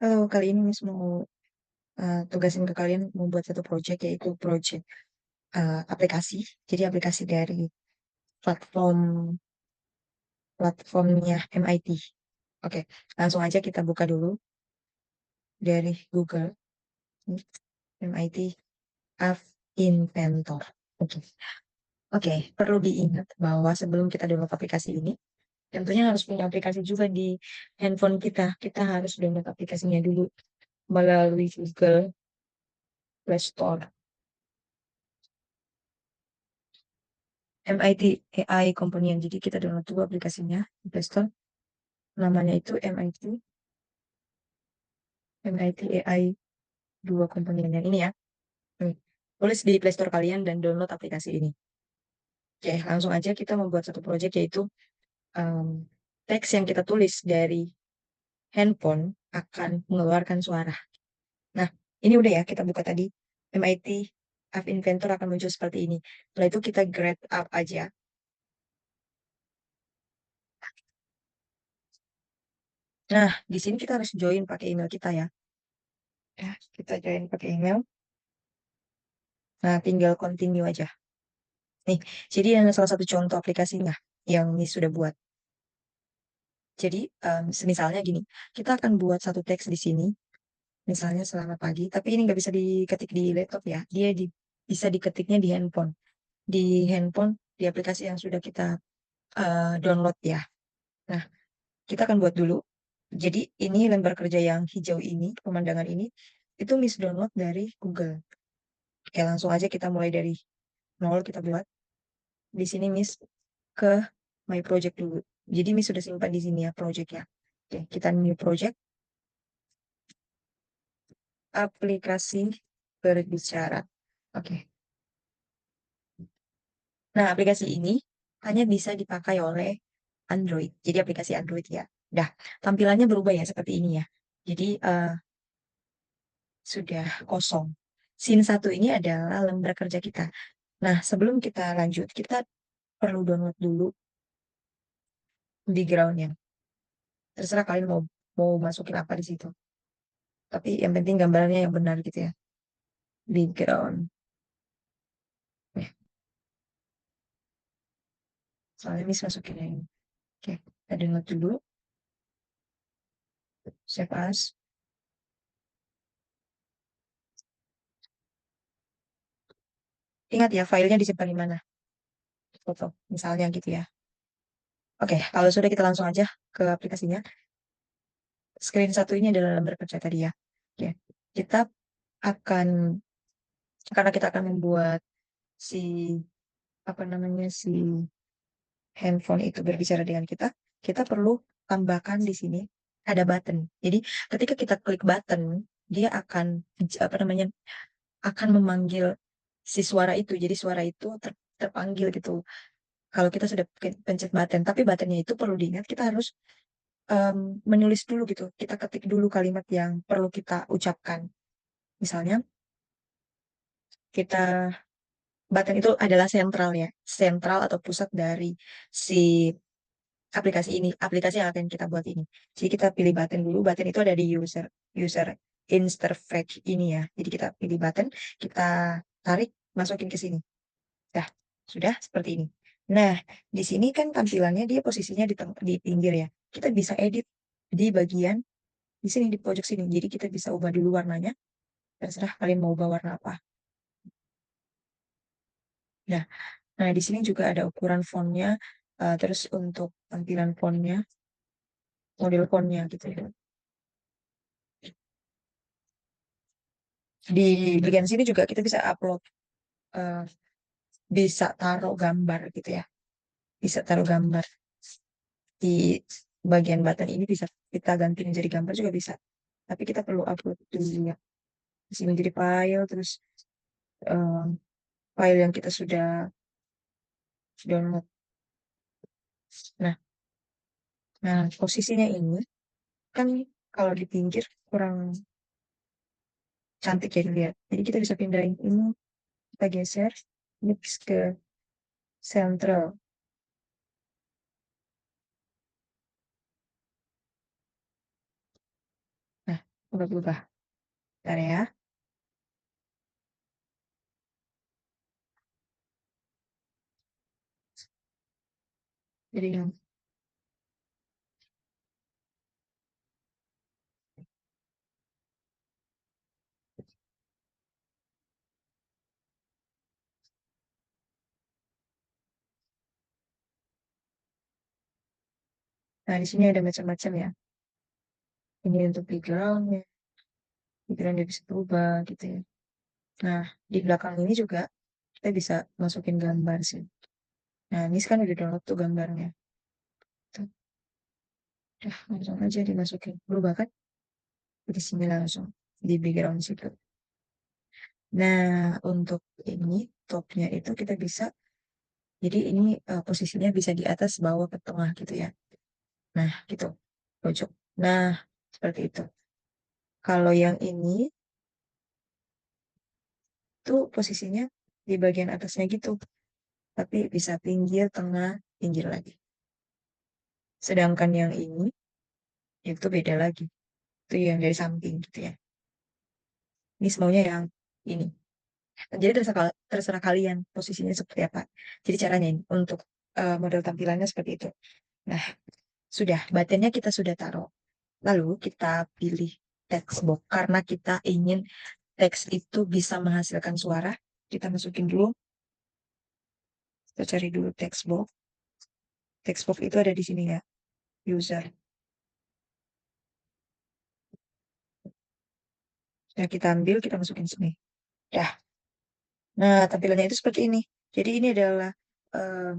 Halo, kali ini Miss mau tugasin ke kalian membuat satu project, yaitu project aplikasi. Jadi aplikasi dari platform platformnya MIT. Oke, langsung aja kita buka dulu dari Google. Ini, MIT App Inventor. Oke, oke. Perlu diingat bahwa sebelum kita download aplikasi ini, tentunya harus punya aplikasi juga di handphone kita. Kita harus download aplikasinya dulu melalui Google Play Store. MIT AI Companion. Jadi kita download dulu aplikasinya di Play Store. Namanya itu MIT AI 2 Companion yang ini ya. Hmm. Tulis di Play Store kalian dan download aplikasi ini. Oke, langsung aja kita membuat satu project, yaitu um, teks yang kita tulis dari handphone akan mengeluarkan suara. Nah, ini udah ya, kita buka tadi. MIT App Inventor akan muncul seperti ini. Setelah itu kita grab up aja. Nah, di sini kita harus join pakai email kita ya. Ya, kita join pakai email. Nah, tinggal continue aja. Nih, jadi ada salah satu contoh aplikasinya yang Miss sudah buat. Jadi, misalnya gini, kita akan buat satu teks di sini, misalnya selamat pagi, tapi ini nggak bisa diketik di laptop ya, dia bisa diketiknya di handphone. Di handphone, di aplikasi yang sudah kita download ya. Nah, kita akan buat dulu. Jadi, ini lembar kerja yang hijau ini, pemandangan ini, itu Miss download dari Google. Oke, langsung aja kita mulai dari nol, kita buat. Di sini Miss ke My Project dulu. Jadi Miss sudah simpan di sini ya project ya. Oke, kita new project, aplikasi berbicara. Oke. Nah, aplikasi ini hanya bisa dipakai oleh Android. Jadi aplikasi Android ya. Dah, tampilannya berubah ya seperti ini ya. Jadi sudah kosong. Scene satu ini adalah lembar kerja kita. Nah, sebelum kita lanjut, kita perlu download dulu backgroundnya. Terserah kalian mau mau masukin apa di situ. Tapi yang penting gambarnya yang benar gitu ya. Background. Nih, soalnya Miss masukin yang ini. Oke, kita download dulu. Save as. Ingat ya, filenya disimpan di mana? Foto, misalnya gitu ya. Oke, kalau sudah kita langsung aja ke aplikasinya. Screen satu ini adalah lembar kerja tadi ya. Oke, kita akan, karena kita akan membuat si, apa namanya, si handphone itu berbicara dengan kita, kita perlu tambahkan di sini ada button. Jadi ketika kita klik button, dia akan, apa namanya, akan memanggil si suara itu. Jadi suara itu terpanggil gitu. Kalau kita sudah pencet button, tapi buttonnya itu perlu diingat, kita harus em, menulis dulu gitu. Kita ketik dulu kalimat yang perlu kita ucapkan. Misalnya, kita button itu adalah sentral ya, sentral atau pusat dari si aplikasi ini, aplikasi yang akan kita buat ini. Jadi kita pilih button dulu. Button itu ada di user user interface ini ya. Jadi kita pilih button, kita tarik, masukin ke sini. Dah, sudah seperti ini. Nah, di sini kan tampilannya dia posisinya di pinggir ya. Kita bisa edit di bagian di sini di pojok sini. Jadi kita bisa ubah dulu warnanya. Terserah kalian mau ubah warna apa. Nah, nah di sini juga ada ukuran fontnya. Terus untuk tampilan fontnya, model fontnya gitu ya. Di bagian sini juga kita bisa upload, eh, bisa taruh gambar gitu ya. Bisa taruh gambar di bagian button ini, bisa kita ganti menjadi gambar juga bisa. Tapi kita perlu upload dulu ya. Di sini menjadi file, terus eh, file yang kita sudah download. Nah, nah posisinya ini kan kalau di pinggir kurang cantik ya dilihat. Jadi kita bisa pindahin ini, kita geser, mix ke sentral. Nah, Udah berubah. Bentar ya. Jadi nah di sini ada macam-macam ya. Ini untuk backgroundnya, background dia bisa berubah gitu ya. Nah di belakang ini juga kita bisa masukin gambar sih. Nah ini kan udah download tuh gambarnya. Tuh, langsung aja dimasukin. Berubah kan? Di sini langsung di background situ. Nah untuk ini topnya itu kita bisa, jadi ini posisinya bisa di atas, bawah, ke tengah gitu ya. Nah gitu, pojok. Nah seperti itu. Kalau yang ini tuh posisinya di bagian atasnya gitu, tapi bisa pinggir, tengah, pinggir lagi. Sedangkan yang ini itu beda lagi, itu yang dari samping gitu ya. Ini semuanya yang ini. Jadi terserah kalian posisinya seperti apa. Jadi caranya ini untuk model tampilannya seperti itu. Nah, sudah buttonnya kita sudah taruh. Lalu kita pilih text box karena kita ingin teks itu bisa menghasilkan suara. Kita masukin dulu, kita cari dulu text box. Text box itu ada di sini ya, user. Nah, kita ambil, kita masukin sini. Dah. Nah, tampilannya itu seperti ini. Jadi ini adalah eh,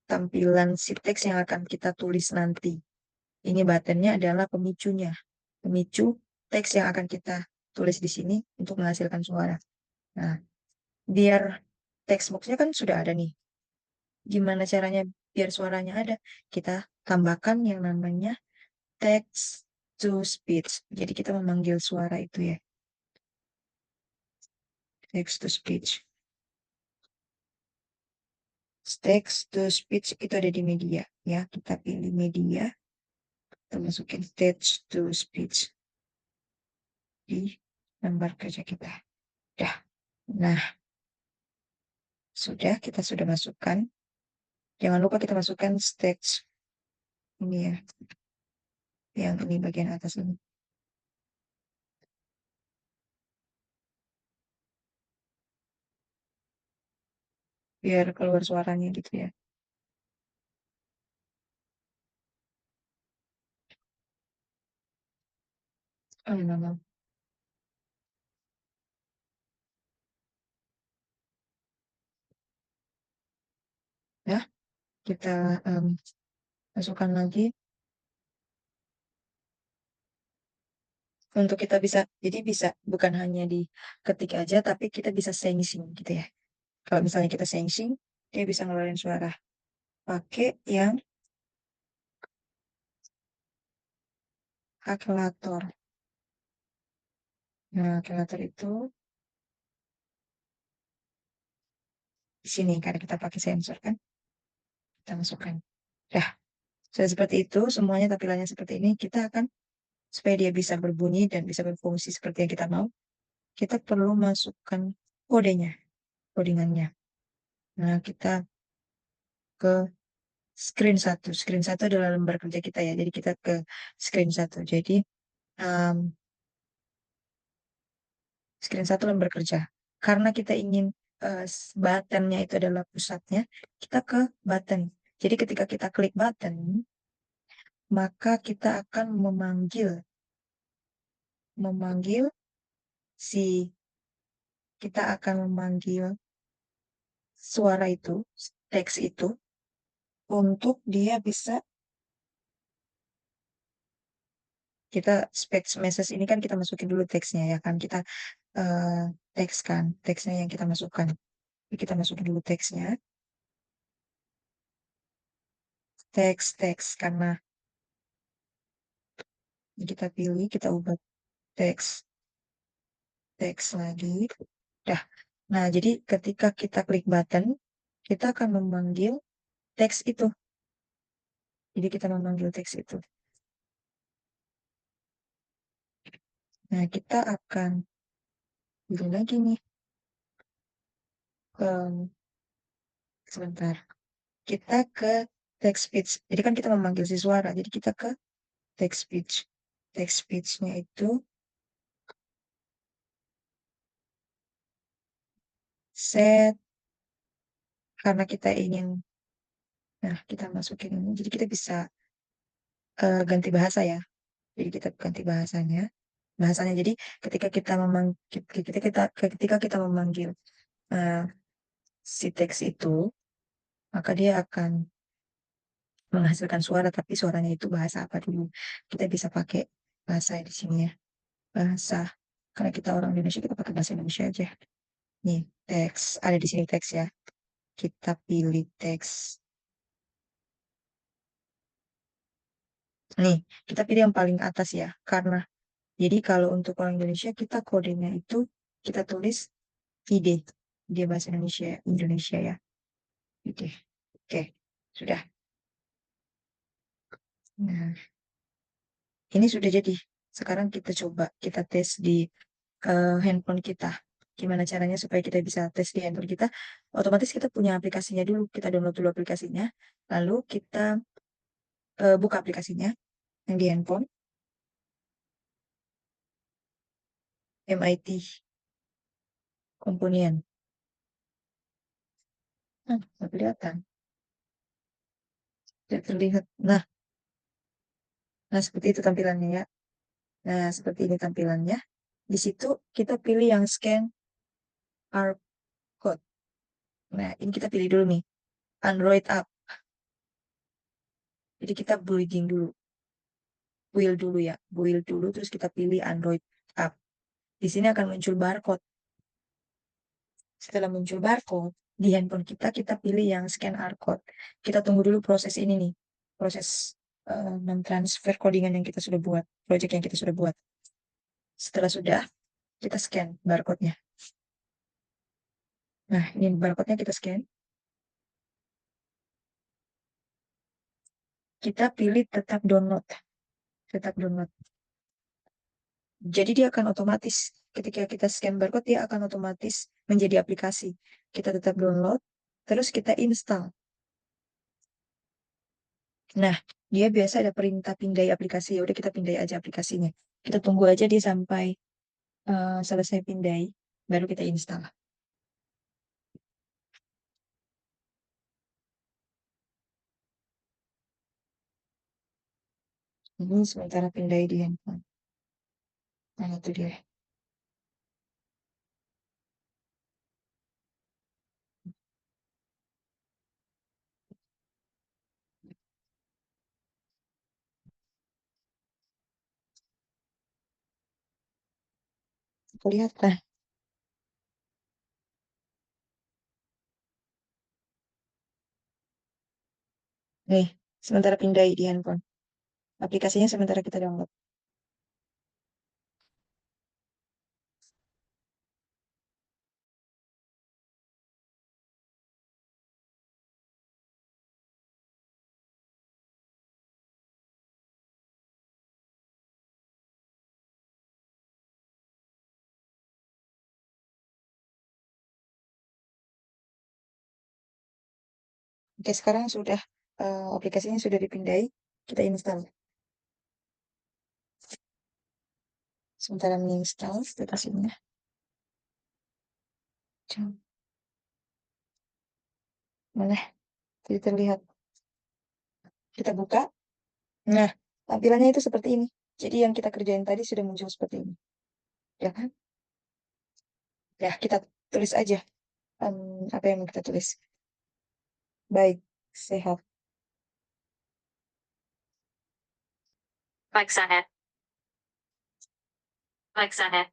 tampilan si teks yang akan kita tulis nanti. Ini buttonnya adalah pemicunya. Pemicu teks yang akan kita tulis di sini untuk menghasilkan suara. Nah, biar text boxnya kan sudah ada nih. Gimana caranya biar suaranya ada? Kita tambahkan yang namanya text to speech. Jadi kita memanggil suara itu ya. Text to speech. Text to speech itu ada di media ya. Kita pilih media, kita masukin text to speech di lembar kerja kita. Dah. Nah, kita sudah masukkan. Jangan lupa kita masukkan text ini ya, yang ini bagian atas ini. Biar keluar suaranya gitu ya. Oh, no. Ya, kita masukkan lagi. Untuk kita bisa, jadi bisa bukan hanya di ketik aja, tapi kita bisa sensing gitu ya. Kalau misalnya kita sensing, dia bisa ngeluarin suara. Pakai yang kalkulator. Nah, kalkulator itu di sini karena kita pakai sensor kan, kita masukkan. Dah, sudah seperti itu, semuanya tampilannya seperti ini. Kita akan supaya dia bisa berbunyi dan bisa berfungsi seperti yang kita mau, kita perlu masukkan kodenya, codingannya. Nah, kita ke screen 1. Screen 1 adalah lembar kerja kita ya. Jadi kita ke screen 1. Jadi um, screen 1 lembar kerja. Karena kita ingin buttonnya itu adalah pusatnya, kita ke button. Jadi ketika kita klik button, maka kita akan memanggil si kita akan memanggil suara itu, teks itu untuk dia bisa kita speech message ini kan kita masukin dulu teksnya ya kan kita eh, teks kan teksnya yang kita masukkan. Jadi kita masukin dulu teksnya, teks karena kita pilih, kita ubah teks teks lagi. Dah. Nah, jadi ketika kita klik button, kita akan memanggil teks itu. Jadi kita memanggil teks itu. Nah, kita akan pilih lagi nih. Sebentar. Kita ke text speech. Jadi kan kita memanggil si suara. Jadi kita ke text speech. Text speech-nya itu set, karena kita ingin, nah kita masukin ini. Jadi kita bisa ganti bahasa ya. Jadi kita ganti bahasanya. Bahasanya. Jadi ketika kita memanggil, ketika kita memanggil eh, si teks itu, maka dia akan menghasilkan suara, tapi suaranya itu bahasa apa dulu. Kita bisa pakai bahasa di sini ya. Bahasa. Karena kita orang Indonesia, kita pakai bahasa Indonesia aja. Nih, teks. Ada di sini teks ya. Kita pilih teks. Nih, kita pilih yang paling atas ya. Karena, jadi kalau untuk orang Indonesia, kita kodenya itu, kita tulis ID. Dia bahasa Indonesia, Indonesia ya. Oke, oke, sudah. Nah, ini sudah jadi. Sekarang kita coba, kita tes di handphone kita. Gimana caranya supaya kita bisa tes di handphone kita? Otomatis kita punya aplikasinya dulu. Kita download dulu aplikasinya. Lalu kita buka aplikasinya yang di handphone. MIT Komponian. Nggak kelihatan. Tidak terlihat. Nah, seperti itu tampilannya ya. Nah, seperti ini tampilannya. Di situ kita pilih yang scan QR code. Nah, ini kita pilih dulu nih. Android app. Jadi kita building dulu. Build dulu ya. Build dulu, terus kita pilih Android app. Di sini akan muncul barcode. Setelah muncul barcode, di handphone kita, kita pilih yang scan QR code. Kita tunggu dulu proses ini nih. Proses transfer codingan yang kita sudah buat. Project yang kita sudah buat. Setelah sudah, kita scan barcode-nya. Nah, ini barcode-nya kita scan. Kita pilih tetap download. Tetap download. Jadi dia akan otomatis, ketika kita scan barcode, dia akan otomatis menjadi aplikasi. Kita tetap download, terus kita install. Nah, dia biasa ada perintah pindai aplikasi. Ya udah kita pindai aja aplikasinya. Kita tunggu aja dia sampai selesai pindai, baru kita install. Ini sementara pindai di handphone. Nah, itu dia. Kelihatan. Nih, sementara pindai di handphone. Aplikasinya sementara kita download. Oke, sekarang sudah aplikasinya sudah dipindai. Kita install. Sementara menginstal aplikasinya. Mana? Jadi terlihat. Kita buka. Nah, tampilannya itu seperti ini. Jadi yang kita kerjain tadi sudah muncul seperti ini. Ya kan? Ya, kita tulis aja. Apa yang mau kita tulis? Baik, sehat. Baik, sehat. Baik, sehat.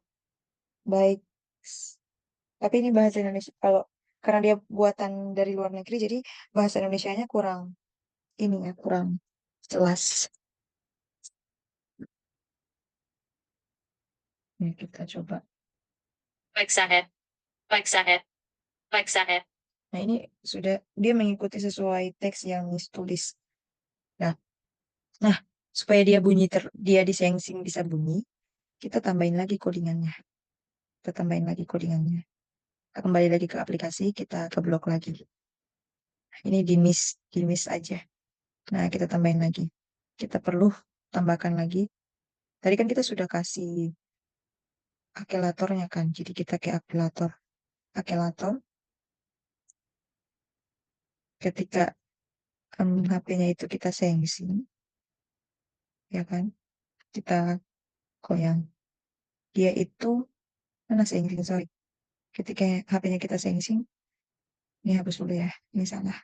Baik. Tapi ini bahasa Indonesia. Kalau karena dia buatan dari luar negeri, jadi bahasa Indonesianya kurang ini ya, kurang jelas. Ini kita coba. Baik, sehat. Baik, sehat. Baik, sehat. Nah, ini sudah dia mengikuti sesuai teks yang ditulis. Nah, nah supaya dia bunyi dia di sensing bisa bunyi, kita tambahin lagi codingannya. Kita tambahin lagi codingannya. Kita kembali lagi ke aplikasi, kita ke blok lagi. Ini di miss aja. Nah, kita tambahin lagi. Kita perlu tambahkan lagi. Tadi kan kita sudah kasih akelatornya kan. Jadi kita ke akelator. Akelator ketika HP-nya itu kita sensing, ya kan? Kita goyang. Dia itu mana sensing, sorry. Ketika HP-nya kita sensing, ini hapus dulu ya. Ini salah.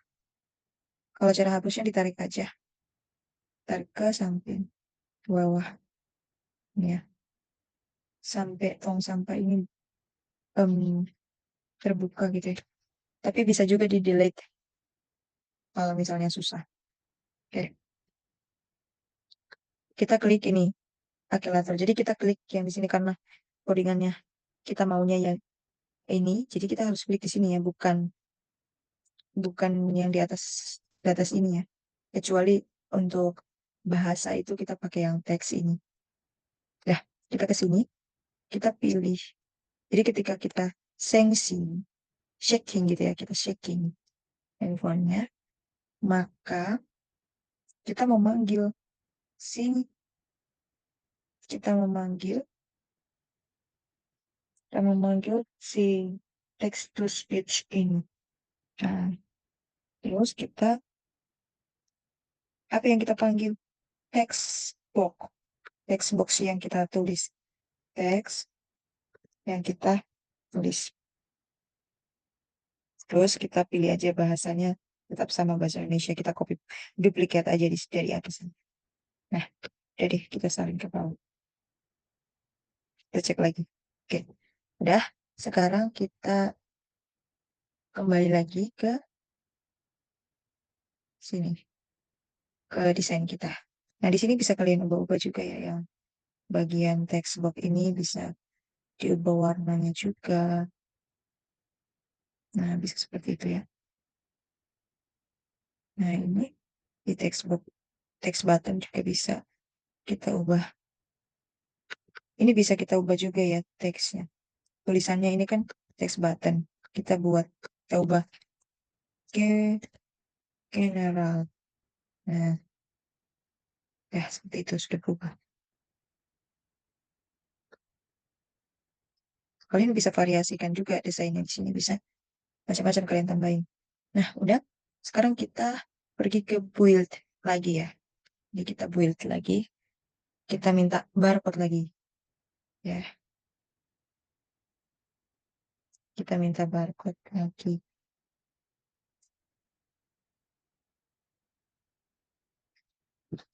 Kalau cara hapusnya ditarik aja. Tarik ke samping bawah. Ini ya. Sampai tong sampah ini em, terbuka gitu ya. Tapi bisa juga di delete kalau misalnya susah. Oke, kita klik ini aktivator. Jadi kita klik yang di sini karena codingannya kita maunya yang ini. Jadi kita harus klik di sini ya, bukan bukan yang di atas ini ya. Kecuali untuk bahasa itu kita pakai yang teks ini. Ya, kita ke sini, kita pilih. Jadi ketika kita sensing, shaking gitu ya, kita shaking handphonenya, maka kita memanggil si kita memanggil si text to speech ini. Nah, terus kita apa yang kita panggil? Text box. Text box yang kita tulis. Teks yang kita tulis. Terus kita pilih aja bahasanya tetap sama bahasa Indonesia. Kita copy duplicate aja dari atas. Nah, jadi kita salin ke bawah. Kita cek lagi. Oke. Udah. Sekarang kita kembali lagi ke sini. Ke desain kita. Nah, di sini bisa kalian ubah-ubah juga ya, yang bagian text box ini bisa diubah warnanya juga. Nah, bisa seperti itu ya. Nah, ini di text box, text button juga bisa kita ubah. Ini bisa kita ubah juga ya teksnya. Tulisannya ini kan text button. Kita ubah ke general. Nah, ya seperti itu sudah berubah. Kalian bisa variasikan juga desainnya di sini, bisa macam-macam kalian tambahin. Nah, udah. Sekarang kita pergi ke build lagi ya. Jadi kita build lagi. Kita minta barcode lagi. Ya, kita minta barcode lagi.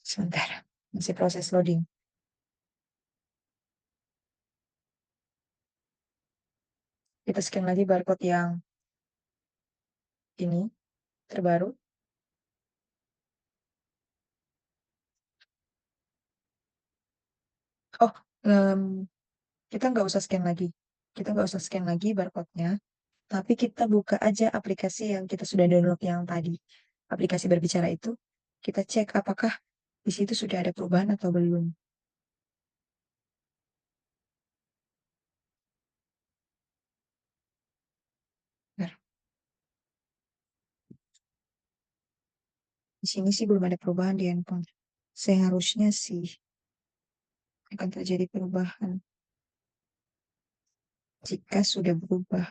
Sebentar, masih proses loading. Kita scan lagi barcode yang ini, terbaru. Oh, kita nggak usah scan lagi. Kita nggak usah scan lagi barcode-nya. Tapi kita buka aja aplikasi yang kita sudah download yang tadi. Aplikasi berbicara itu, kita cek apakah di situ sudah ada perubahan atau belum. Nah, di sini sih belum ada perubahan di handphone. Seharusnya sih akan terjadi perubahan jika sudah berubah.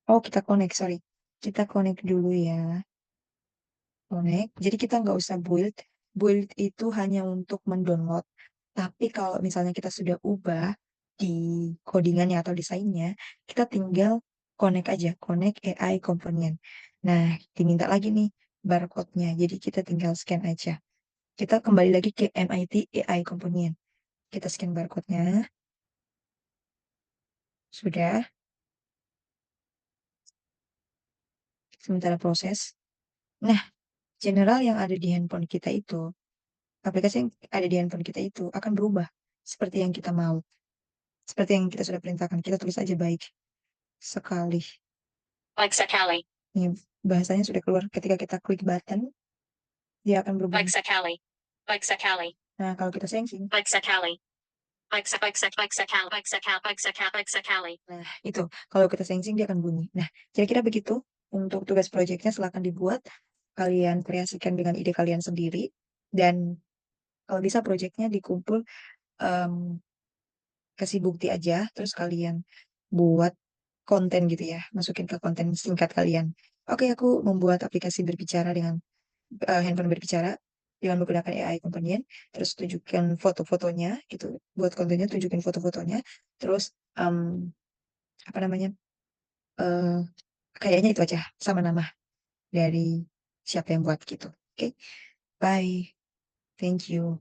Oh, kita connect, sorry. Kita connect dulu ya. Connect. Jadi kita nggak usah build. Build itu hanya untuk mendownload. Tapi kalau misalnya kita sudah ubah di codingannya atau desainnya, kita tinggal connect aja. Connect AI component. Nah, diminta lagi nih barcode-nya. Jadi kita tinggal scan aja. Kita kembali lagi ke MIT AI component. Kita scan barcode-nya. Sudah. Sementara proses. Nah, general yang ada di handphone kita itu, aplikasi yang ada di handphone kita itu akan berubah seperti yang kita mau. Seperti yang kita sudah perintahkan, kita tulis aja baik sekali. Baik sekali. Ini bahasanya sudah keluar. Ketika kita klik button, dia akan berbunyi. Nah, kalau kita sensing, nah itu kalau kita sensing dia akan bunyi. Nah, kira-kira begitu untuk tugas proyeknya. Silakan dibuat, kalian kreasikan dengan ide kalian sendiri, dan kalau bisa proyeknya dikumpul, kasih bukti aja, terus kalian buat konten gitu ya, masukin ke konten singkat kalian. Oke, aku membuat aplikasi berbicara dengan handphone berbicara dengan menggunakan AI Companion, terus tunjukkan foto-fotonya gitu, buat kontennya tunjukin foto-fotonya, terus apa namanya, eh kayaknya itu aja sama nama dari siapa yang buat gitu. Oke, bye, thank you.